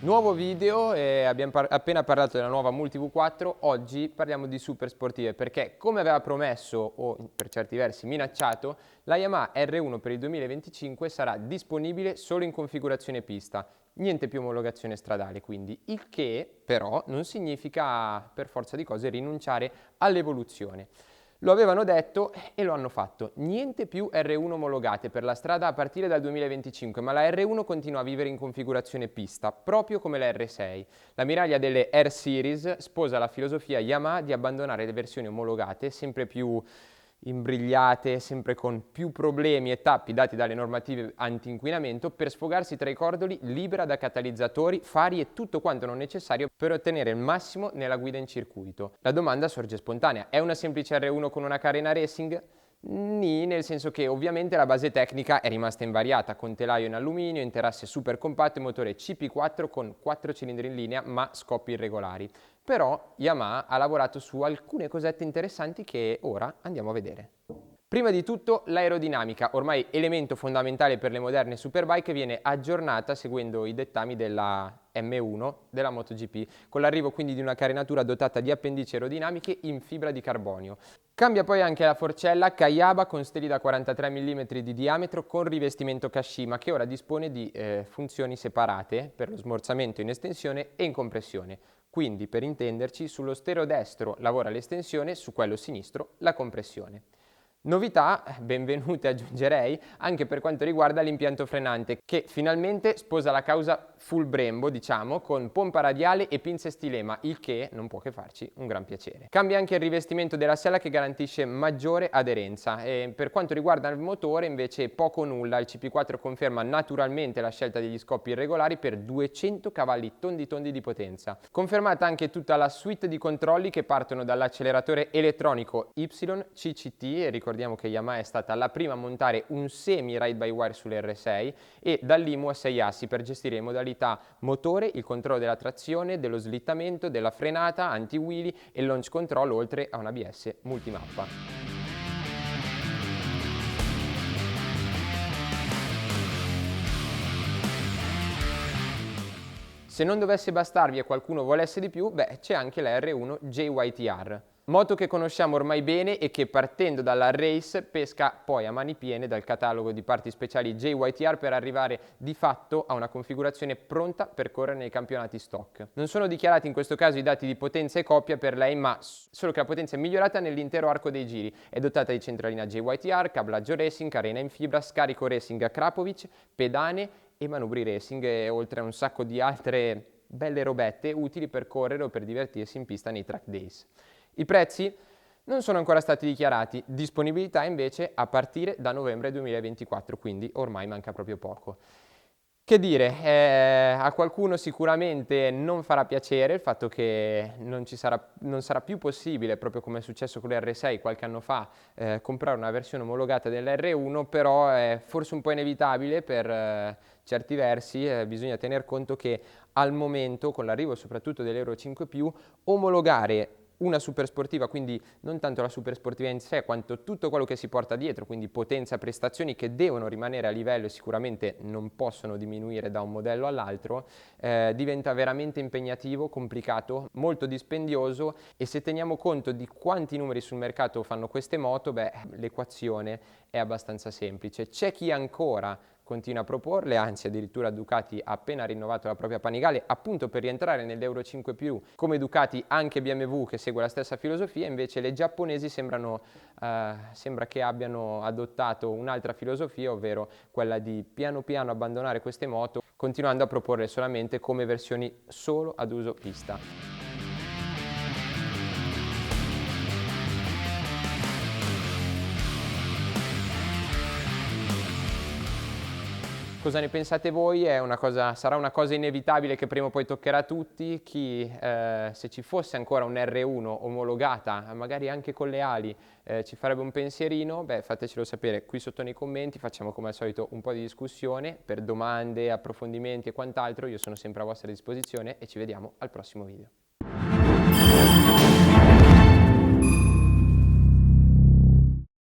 Nuovo video, abbiamo appena parlato della nuova Multi V4, oggi parliamo di super sportive perché come aveva promesso o per certi versi minacciato, la Yamaha R1 per il 2025 sarà disponibile solo in configurazione pista, niente più omologazione stradale quindi, il che però non significa per forza di cose rinunciare all'evoluzione. Lo avevano detto e lo hanno fatto. Niente più R1 omologate per la strada a partire dal 2025, ma la R1 continua a vivere in configurazione pista, proprio come la R6. La miraglia delle R Series sposa la filosofia Yamaha di abbandonare le versioni omologate, sempre più imbrigliate, sempre con più problemi e tappi dati dalle normative anti-inquinamento, per sfogarsi tra i cordoli libera da catalizzatori, fari e tutto quanto non necessario per ottenere il massimo nella guida in circuito. La domanda sorge spontanea: è una semplice R1 con una carena racing? Nì, nel senso che ovviamente la base tecnica è rimasta invariata, con telaio in alluminio, interasse super compatto e motore CP4 con 4 cilindri in linea ma scoppi irregolari. Però Yamaha ha lavorato su alcune cosette interessanti che ora andiamo a vedere. Prima di tutto l'aerodinamica, ormai elemento fondamentale per le moderne superbike, viene aggiornata seguendo i dettami della M1 della MotoGP, con l'arrivo quindi di una carenatura dotata di appendici aerodinamiche in fibra di carbonio. Cambia poi anche la forcella Kayaba con steli da 43 mm di diametro con rivestimento Kashima, che ora dispone di funzioni separate per lo smorzamento in estensione e in compressione. Quindi, per intenderci, sullo stereo destro lavora l'estensione, su quello sinistro la compressione. Novità, benvenute aggiungerei, anche per quanto riguarda l'impianto frenante, che finalmente sposa la causa full Brembo, diciamo, con pompa radiale e pinze stilema, il che non può che farci un gran piacere. Cambia anche il rivestimento della sella che garantisce maggiore aderenza e per quanto riguarda il motore invece poco o nulla, il CP4 conferma naturalmente la scelta degli scoppi irregolari per 200 cavalli tondi tondi di potenza. Confermata anche tutta la suite di controlli che partono dall'acceleratore elettronico YCCT, e ricordiamo che Yamaha è stata la prima a montare un semi ride-by-wire sull'R6, e dall'IMU a 6 assi per gestire le modalità motore, il controllo della trazione, dello slittamento, della frenata, anti-wheelie e launch control, oltre a un ABS multimappa. Se non dovesse bastarvi e qualcuno volesse di più, beh, c'è anche la R1 JYTR, moto che conosciamo ormai bene e che partendo dalla Race pesca poi a mani piene dal catalogo di parti speciali JYTR per arrivare di fatto a una configurazione pronta per correre nei campionati stock. Non sono dichiarati in questo caso i dati di potenza e coppia per lei, ma solo che la potenza è migliorata nell'intero arco dei giri. È dotata di centralina JYTR, cablaggio racing, carena in fibra, scarico racing a Krapovic, pedane e manubri racing, e oltre a un sacco di altre belle robette utili per correre o per divertirsi in pista nei track days. I prezzi non sono ancora stati dichiarati, disponibilità invece a partire da novembre 2024, quindi ormai manca proprio poco. Che dire, a qualcuno sicuramente non farà piacere il fatto che non sarà più possibile, proprio come è successo con l'R6 qualche anno fa, comprare una versione omologata dell'R1, però è forse un po' inevitabile per certi versi. Bisogna tener conto che al momento, con l'arrivo soprattutto dell'Euro 5+, omologare una super sportiva, quindi non tanto la super sportiva in sé quanto tutto quello che si porta dietro, quindi potenza, prestazioni che devono rimanere a livello e sicuramente non possono diminuire da un modello all'altro, diventa veramente impegnativo, complicato, molto dispendioso, e se teniamo conto di quanti numeri sul mercato fanno queste moto, beh, l'equazione è abbastanza semplice. C'è chi ancora continua a proporle, anzi addirittura Ducati ha appena rinnovato la propria Panigale appunto per rientrare nell'Euro 5+, come Ducati anche BMW che segue la stessa filosofia. Invece le giapponesi sembra che abbiano adottato un'altra filosofia, ovvero quella di piano piano abbandonare queste moto, continuando a proporle solamente come versioni solo ad uso pista. Cosa ne pensate voi? Sarà una cosa inevitabile che prima o poi toccherà a tutti. Se ci fosse ancora un R1 omologata, magari anche con le ali, ci farebbe un pensierino? Beh, fatecelo sapere qui sotto nei commenti, facciamo come al solito un po' di discussione. Per domande, approfondimenti e quant'altro io sono sempre a vostra disposizione e ci vediamo al prossimo video.